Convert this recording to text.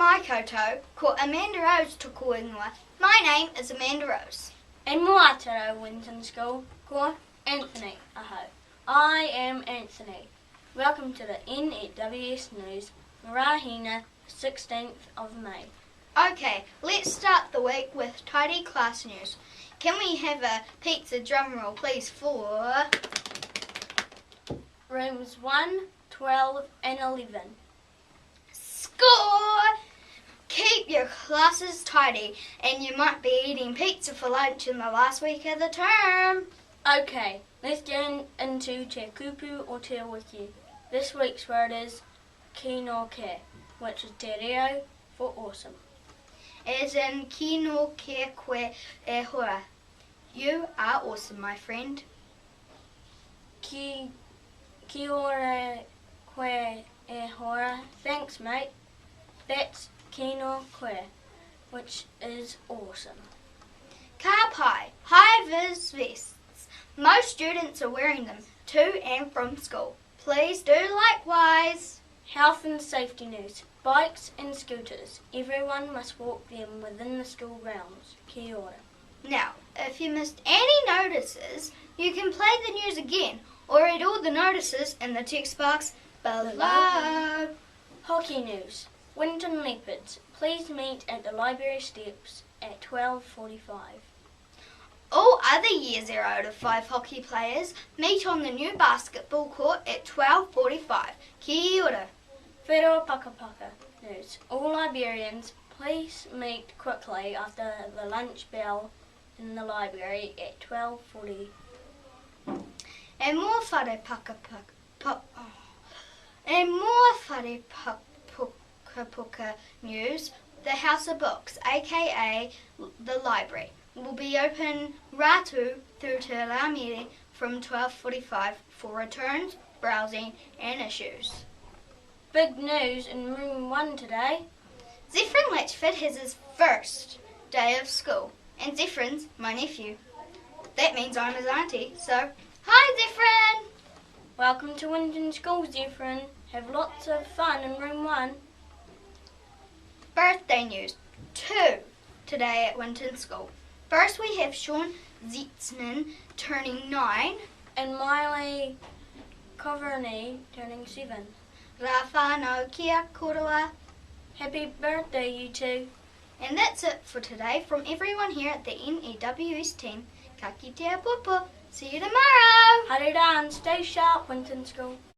my koutou, Kor Amanda-Rose toku ingoa. My name is Amanda-Rose. And Moataro, WINTON SCHOOL, Kor Anthony, ahau. I am Anthony. Welcome to the N.E.W.S news, Rahina, 16th of May. Okay, let's start the week with tidy class news. Can we have a pizza drum roll, please, for Rooms 1, 12 and 11. Score! Keep your classes tidy, and you might be eating pizza for lunch in the last week of the term. Okay, let's get into te kupu or te wiki. This week's word is Keenor, which is te reo for awesome. As in kino koe hor-a. You are awesome, my friend. Kia hor-a. Thanks, mate. That's Keenor, which is awesome. Ka HI VIZ vests. Most students are wearing them to and from school. Please do likewise. Health and safety news. Bikes and scooters. Everyone must walk them within the school grounds. Kia ora. Now, if you missed any notices, you can play the news again or read all the notices in the text box below. Hockey news. Winton Leopards, please meet at the library steps at 12:45. All other year 0 to 5 hockey players meet on the new basketball court at 12:45. Kia ora. Whenua Pakapaka news. All librarians, please meet quickly after the lunch bell in the library at 12:40. And more whare puka news, the House of Books, aka the library, will be open ratu through Te Ramire from 12:45 for returns, browsing and issues. Big news in room 1 today. Zephyrin Letchford has his first day of school, and Zephyrin's my nephew. That means I'm his auntie, so hi Zephyrin! Welcome to Winton School, Zephyrin. Have lots of fun in room 1. Birthday news 2 today at Winton School. First we have Sean Zitzman turning 9. And Miley Coverny turning 7. Rafa no kia koutou. Happy birthday, you two. And that's it for today from everyone here at the N.E.W.S team. Ka kite a pupu. See you tomorrow. Haere rā and stay sharp, Winton School.